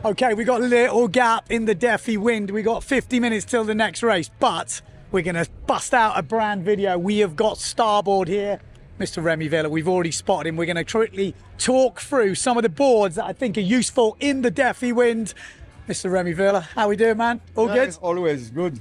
Okay, we got a little gap in the Defi Wind. We got 50 minutes till the next race, but we're gonna bust out a brand video. We have got Starboard here, Mr. Remi Vila. We've already spotted him. We're gonna quickly talk through some of the boards that I think are useful in the Defi Wind. Mr. Remi Vila, how we doing, man? All good? Always good.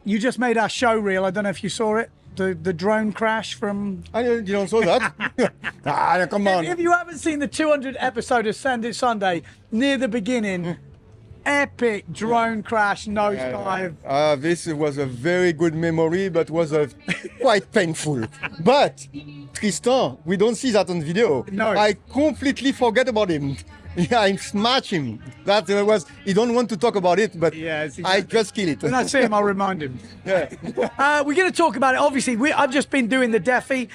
You just made our show reel. I don't know if you saw it. The drone crash from... You don't saw that? Come on. If you haven't seen the 200th episode of Send It Sunday, near the beginning, epic drone crash, nosedive. This was a very good memory, but was quite painful. But Tristan, we don't see that on video. No. I completely forget about him. Yeah, I smash him. That was. He don't want to talk about it, but exactly. I just kill it. When I see him, I'll remind him. Yeah. We're going to talk about it. Obviously, I've just been doing the Defi.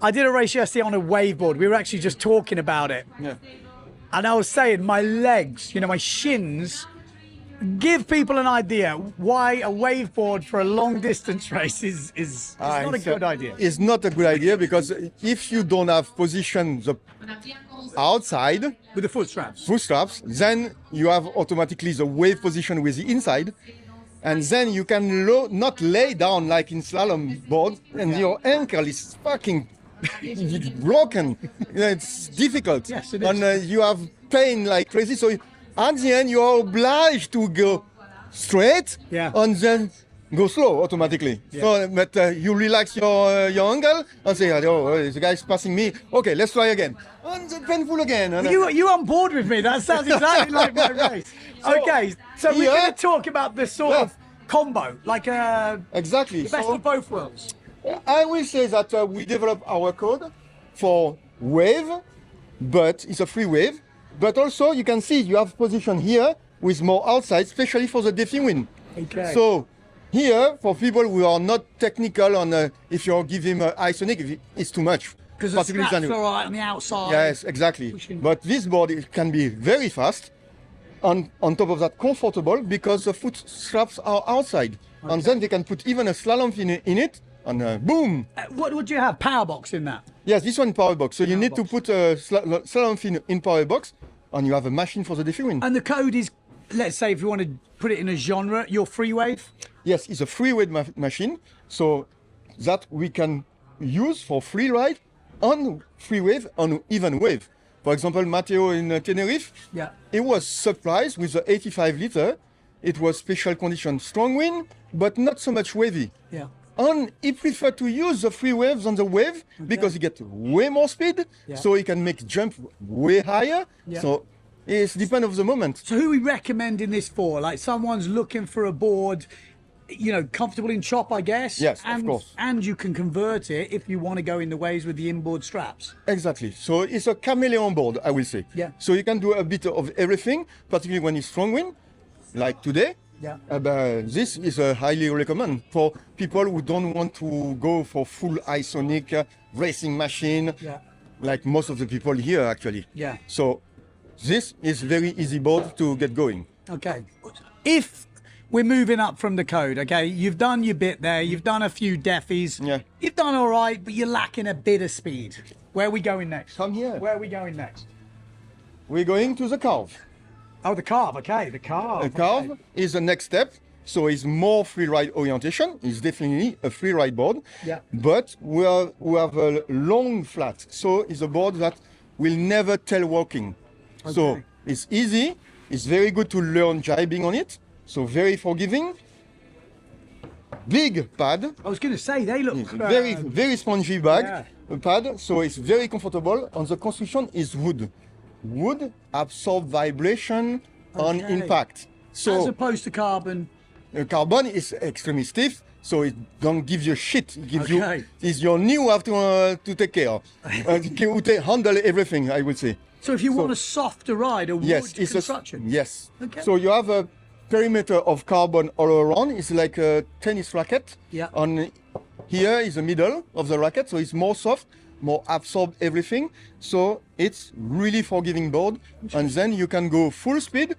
I did a race yesterday on a waveboard. We were actually just talking about it. Yeah. And I was saying my legs, my shins, give people an idea why a waveboard for a long distance race is not a good idea. It's not a good idea because if you don't have position outside With the foot straps, then you have automatically the wave position with the inside, and then you can not lay down like in slalom board, and your ankle is fucking broken. It's difficult. Yes, it is. And you have pain like crazy. So at the end, you are obliged to go straight, and then go slow automatically. Yeah. So, but you relax your ankle and say, "Oh, the guy's passing me. Okay, let's try again." And it's painful again. And, you on board with me? That sounds exactly like my race. Okay, so we're going to talk about this sort of combo, like exactly. the best of both worlds. I will say that we developed our code for wave, but it's a free wave. But also you can see you have position here with more outside, especially for the Defi Wind. Okay. So here, for people who are not technical on if you give him Isonic, it's too much. Because the straps are right on the outside. Yes, exactly. But this board it can be very fast, and on top of that comfortable because the foot straps are outside. Okay. And then they can put even a slalom fin in it, and boom. What would you have? Power box in that? Yes, this one power box. So you need to put a slalom fin in power box, and you have a machine for the Defi Wind. And the code is, let's say if you want to put it in a genre, your free wave? Yes, it's a free wave machine, so that we can use for free ride on free wave, on even wave. For example, Matteo in Tenerife, it was surprised with the 85 liter. It was special condition, strong wind, but not so much wavy. Yeah. And he preferred to use the free waves on the wave because he gets way more speed, so he can make jump way higher. Yeah. So it's depend of the moment. So who are we recommending this for? Like someone's looking for a board, comfortable in chop, I guess. Yes, of course. And you can convert it if you want to go in the waves with the inboard straps. Exactly. So it's a chameleon board, I will say. Yeah. So you can do a bit of everything, particularly when it's strong wind, like today. Yeah. This is a highly recommend for people who don't want to go for full Isonic racing machine, like most of the people here actually. Yeah. So this is very easy board to get going. Okay. If we're moving up from the code, okay, you've done your bit there, you've done a few defis, you've done all right, but you're lacking a bit of speed. Where are we going next? Come here. Where are we going next? We're going to the Carve. Oh, the Carve, okay, the Carve. The Carve is the next step. So it's more free ride orientation. It's definitely a free ride board. Yeah. But we have a long flat. So it's a board that will never tell walking. Okay. So it's easy. It's very good to learn jibing on it. So very forgiving. Big pad. I was going to say, they look... Very spongy pad. So it's very comfortable. And the construction is wood. Wood absorb vibration on impact. So as opposed to carbon. Carbon is extremely stiff, so it don't give you shit. It gives you. It's your knee you have to take care of. Handle everything, I would say. So if you want a softer ride, a wood construction. Yes. Okay. So you have a perimeter of carbon all around. It's like a tennis racket. Yeah. On here is the middle of the racket, so it's more soft, more absorb everything. So it's really forgiving board, and then you can go full speed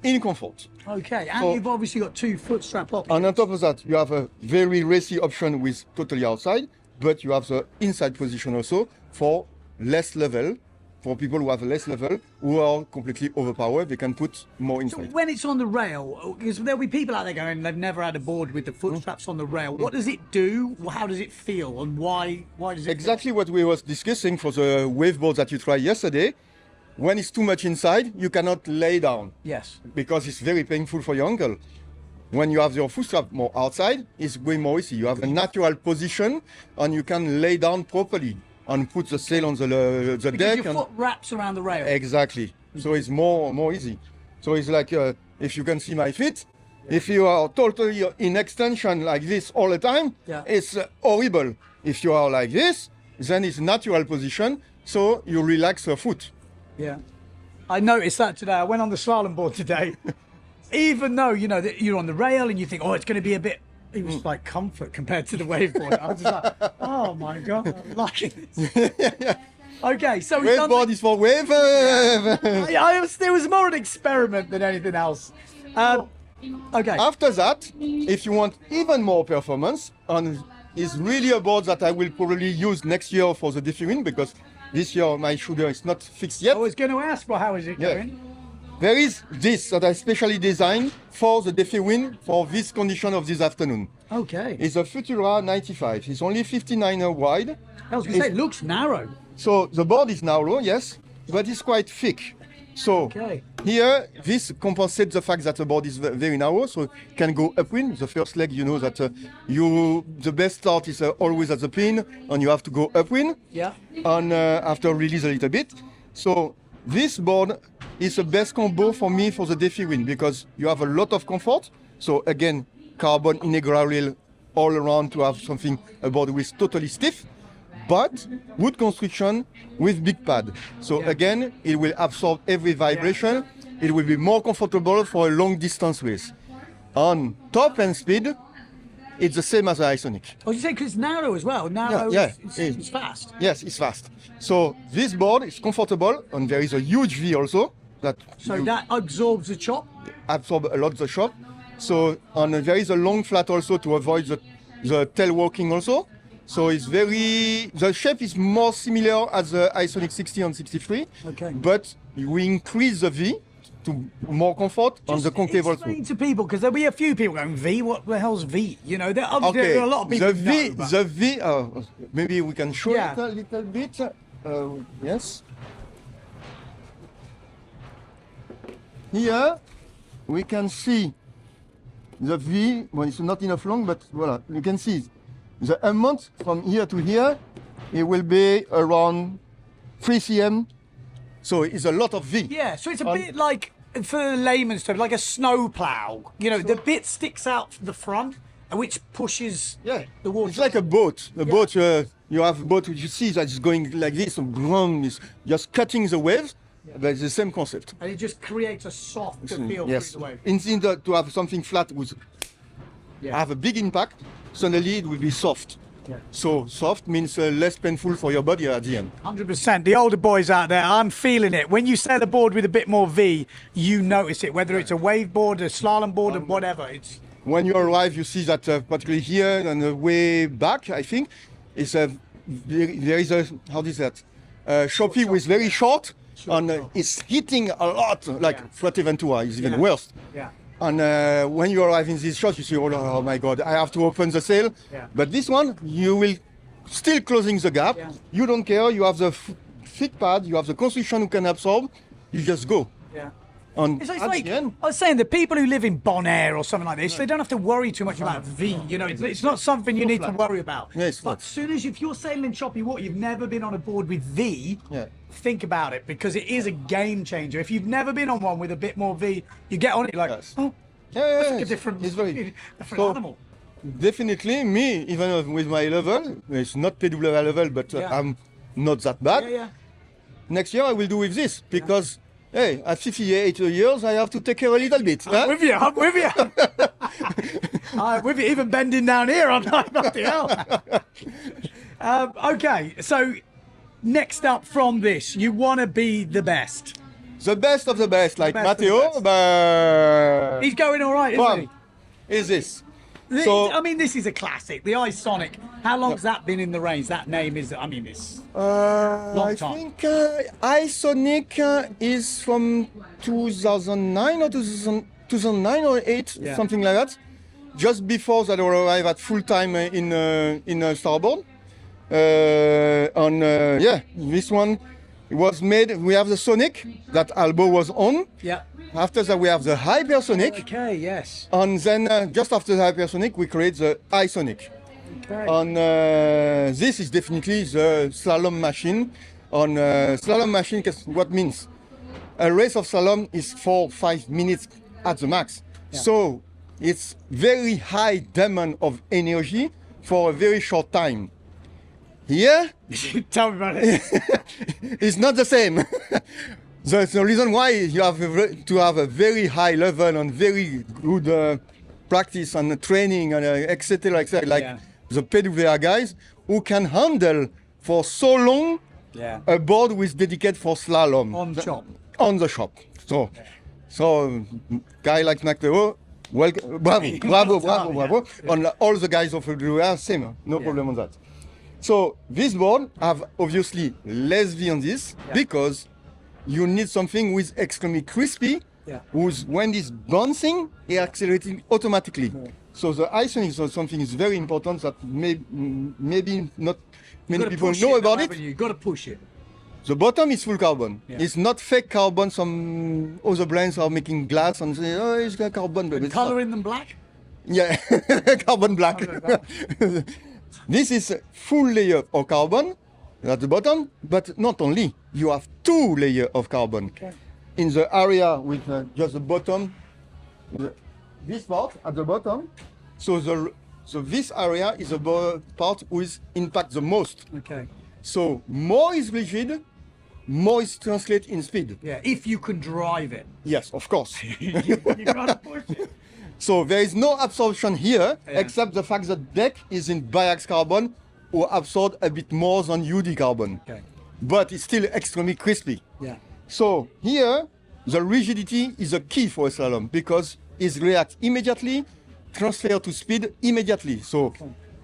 in comfort. Okay, and you've obviously got 2 foot strap options. And on top of that, you have a very racy option with totally outside, but you have the inside position also for less level for people who have less level, who are completely overpowered, they can put more inside. When it's on the rail, because there'll be people out there going, they've never had a board with the foot straps on the rail. What does it do? How does it feel? And why does it Exactly what we was discussing for the wave board that you tried yesterday. When it's too much inside, you cannot lay down. Yes. Because it's very painful for your ankle. When you have your foot strap more outside, it's way more easy. You have a natural position and you can lay down properly and put the sail on the because deck. Your foot wraps around the rail. Exactly. So it's more easy. So it's like, if you can see my feet, if you are totally in extension like this all the time, it's horrible. If you are like this, then it's natural position, so you relax your foot. Yeah. I noticed that today. I went on the slalom board today. Even though, you know, that you're on the rail and you think, oh, it's going to be a bit, it was like comfort compared to the waveboard. I was just like, oh my God, I'm liking this. Okay, so we've done Waveboard is for wave. There was more an experiment than anything else. Okay. After that, if you want even more performance, and it's really a board that I will probably use next year for the Defiwind, because this year my shoulder is not fixed yet. I was going to ask, well, how is it going? There is this that I specially designed for the Defiwind for this condition of this afternoon. Okay. It's a Futura 95. It's only 59 wide. I was going to say, it looks narrow. So the board is narrow, yes, but it's quite thick. So here, this compensates the fact that the board is very narrow, so it can go upwind. The first leg, you know that the best start is always at the pin, and you have to go upwind. Yeah. And after release a little bit. So this board is the best combo for me for the Defiwind because you have a lot of comfort. So again, carbon integral rail all around to have something, a board with totally stiff, but wood construction with big pad. So again, it will absorb every vibration. It will be more comfortable for a long distance race. On top end speed, it's the same as the Isonic. Oh, you say because it's narrow as well. Narrow, it's fast. Yes, it's fast. So this board is comfortable, and there is a huge V also that absorbs the chop. Absorb a lot the chop. So there is a long flat also to avoid the tail walking also. So it's the shape is more similar as the Isonic 60 and 63. Okay. But we increase the V to more comfort on the concave also. Explain to people, because there'll be a few people going, V, what the hell's V? You know, there are a lot of people The V, maybe we can show it a little bit. Yes. Here, we can see the V, well, it's not enough long, but voila, you can see the amount from here to here, it will be around 3 cm. So it's a lot of V. Yeah, so it's a bit like, for layman's terms, like a snow plow. You know, the bit sticks out from the front, which pushes the water. It's like a boat. The boat, you have a boat which you see that is going like this, and is just cutting the waves. But it's the same concept. And it just creates a soft feel through the wave. Instead to have something flat with have a big impact, suddenly it will be soft. Yeah. So soft means less painful for your body at the end. 100%. The older boys out there, I'm feeling it. When you sail a board with a bit more V, you notice it, whether it's a wave board, a slalom board, or whatever. When you arrive, you see that particularly here and the way back, I think, there is a, how is that? Choppy with very short, and it's hitting a lot, like Futura is even worse. Yeah. And when you arrive in this shot, you say, oh my God, I have to open the sail. Yeah. But this one, you will still closing the gap. Yeah. You don't care. You have the thick pad. You have the construction who can absorb. You just go. Yeah. And it's like, I was saying, the people who live in Bonaire or something like this, they don't have to worry too much about V. You know, it's not something you need to worry about. Yeah, but as soon as if you're sailing in choppy water, you've never been on a board with V, think about it, because it is a game changer. If you've never been on one with a bit more V, you get on it like, that's like a different animal. Definitely, me, even with my level, it's not PWA level, but I'm not that bad. Next year I will do with this, because hey, at 58 years, I have to take care a little bit. I'm with you. I'm with you. I'm with you. Even bending down here, I'm like, bloody hell. Okay, so next up from this, you want to be the best. The best of the best, like Matteo. But he's going all right, isn't he? Is this. So I mean, this is a classic. The Isonic. How long's that been in the range? That name is, I mean, it's I time. think Isonic is from 2009 or 2009 or 8, Yeah. something like that. Just before that, I arrived at full time in Starboard. Yeah, this one was made. We have the Sonic that Albo was on. yeah. After that, we have the Hypersonic. Okay, yes. And then just after the Hypersonic, we create the Isonic. Okay. And this is definitely the slalom machine. On slalom machine, what means a race of slalom is 4-5 minutes at the max. Yeah. So it's very high demand of energy for a very short time. Here, Tell me about it. it's not the same. That's the reason why you have to have a very high level and very good practice and training and etc. Like Yeah. the PWA guys who can handle for so long Yeah. a board with dedicated for slalom On shop. on the shop. So guy like Matteo, well, bravo. And all the guys of PWA, same, no problem on that. So this board have obviously less V on this because you need something with extremely crispy, whose when it's bouncing, it's accelerating automatically. So the Isonic is something is very important that maybe not many people know about it. You've got to push it. The bottom is full carbon. Yeah. It's not fake carbon. Some other brands are making glass and say, oh, it's got carbon. But it's not. Colouring them black? Yeah, carbon black. This is a full layer of carbon at the bottom, but not only. You have 2 layers of carbon. Okay. In the area with just the bottom, this part at the bottom. So this area is the part which impacts the most. Okay. So more is rigid, more is translate in speed. Yeah, if you can drive it. Yes, of course. you got to push it. So there is no absorption here, Yeah. except the fact that deck is in biax carbon, or absorb a bit more than UD carbon. Okay. But it's still extremely crispy. Yeah. So here, the rigidity is a key for a slalom because it reacts immediately, transfer to speed immediately. So,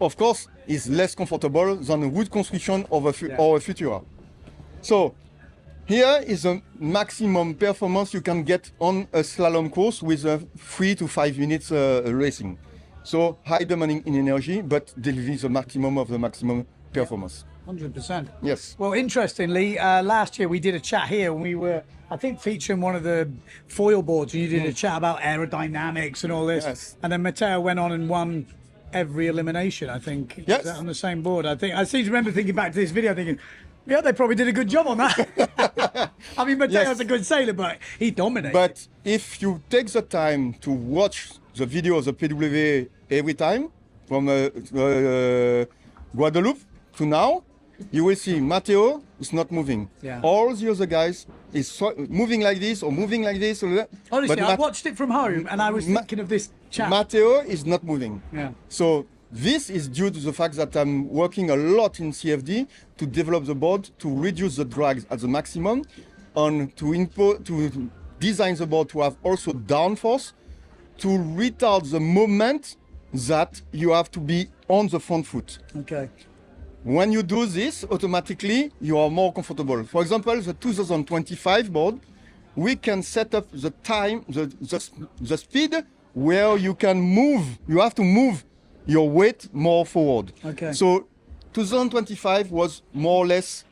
of course, it's less comfortable than a wood construction or a Futura. So here is the maximum performance you can get on a slalom course with a 3 to 5 minutes racing. So high demanding in energy, but delivering the maximum of the maximum performance. 100%. Yes. Well, interestingly, last year we did a chat here and we were, I think, featuring one of the foil boards, and you did a chat about aerodynamics and all this. Yes. And then Matteo went on and won every elimination, I think. Yes. Was that on the same board? I seem to remember thinking back to this video thinking, yeah, they probably did a good job on that. I mean, Matteo's a good sailor, but he dominated. But if you take the time to watch the video of the PWA every time, from Guadeloupe to now, you will see Matteo is not moving. Yeah. All the other guys is moving like this or moving like this. Honestly, but I watched it from home and I was thinking of this chat. Matteo is not moving. Yeah. So this is due to the fact that I'm working a lot in CFD to develop the board, to reduce the drags at the maximum, and to design the board to have also downforce, to retard the moment that you have to be on the front foot. Okay. When you do this, automatically you are more comfortable. For example, the 2025 board, we can set up the time, the speed where you can move. You have to move your weight more forward. Okay. So 2025 was more or less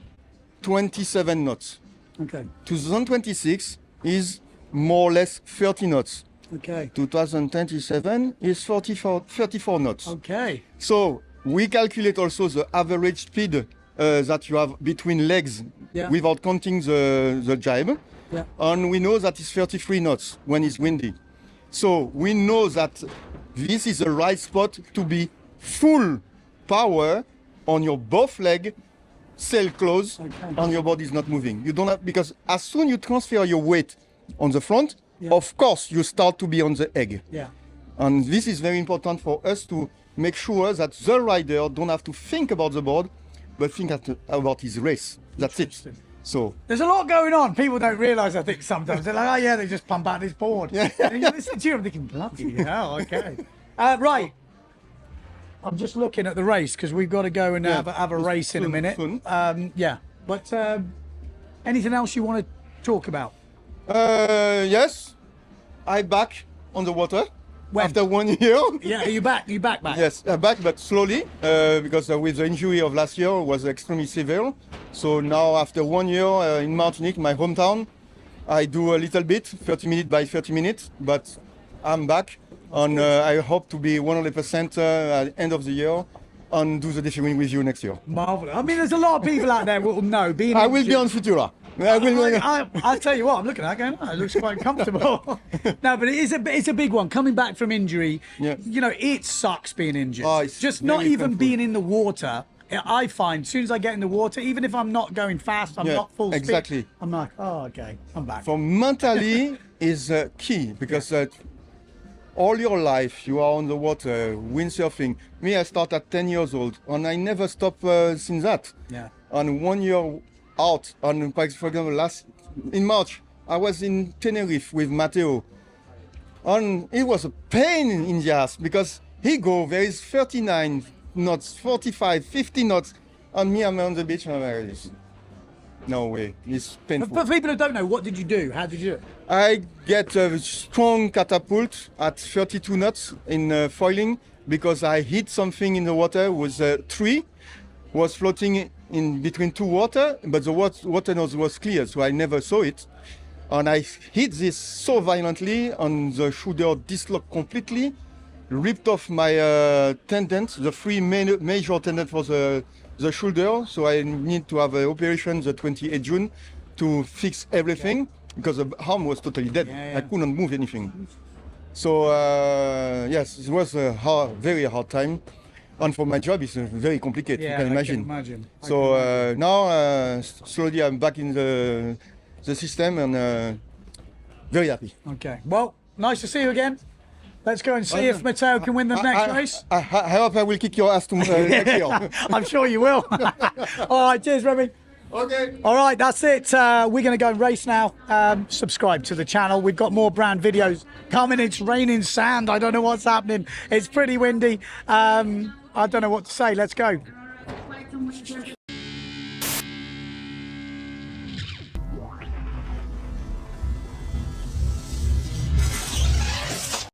27 knots. Okay. 2026 is more or less 30 knots. Okay. 2027 is 34 knots. Okay. So we calculate also the average speed that you have between legs without counting the jibe. Yeah. And we know that it's 33 knots when it's windy. So we know that this is the right spot to be full power on your both leg, sail close, and your body is not moving. You don't have, because as soon you transfer your weight on the front, of course you start to be on the egg. Yeah. And this is very important for us to make sure that the rider don't have to think about the board, but think about his race. That's it. So there's a lot going on. People don't realise, I think, sometimes. They're like, oh yeah, they just pump out this board. And you listen to you, I'm thinking, bloody hell, okay. Right, I'm just looking at the race because we've got to go and have a race in a minute. Yeah, but anything else you want to talk about? Yes, I back on the water. When? After 1 year. Yeah, are you back? You back? Yes, back, but slowly, because with the injury of last year was extremely severe. So now after 1 year in Martinique, my hometown, I do a little bit, 30 minutes by 30 minutes, but I'm back. And I hope to be 100% at the end of the year and do the Defiwind with you next year. Marvelous. I mean, there's a lot of people out there who will know. I will be on Futura. I'll tell you what, I'm looking at that going, oh, it looks quite comfortable. No, but it's a big one. Coming back from injury, you know, it sucks being injured. Oh, it's just not even painful. being in the water. I find as soon as I get in the water, even if I'm not going fast, I'm not full exactly. speed. I'm like, oh, okay, I'm back. For mentally is key because all your life you are on the water, windsurfing. Me, I start at 10 years old and I never stop since that. Yeah. And 1 year out, and for example, in March, I was in Tenerife with Matteo. And it was a pain in the ass because there is 39 knots, 45, 50 knots, and me, I'm on the beach and I'm like, no way, it's painful. But for people who don't know, what did you do? How did you do it? I get a strong catapult at 32 knots in foiling because I hit something in the water with a tree, was floating in between two water, but the water was clear, so I never saw it. And I hit this so violently, and the shoulder disloced completely, ripped off my tendons, the three major tendons for the shoulder. So I need to have an operation the 28th June to fix everything because the arm was totally dead. I couldn't move anything. So yes, it was a very hard time. And for my job, it's very complicated, you can imagine. So now, slowly, I'm back in the system and very happy. Okay. Well, nice to see you again. Let's go and see if Matteo can win the next race. I hope I will kick your ass next year. I'm sure you will. All right, cheers, Remi. Okay. All right, that's it. We're going to go and race now. Subscribe to the channel. We've got more brand videos coming. It's raining sand. I don't know what's happening. It's pretty windy. I don't know what to say. Let's go.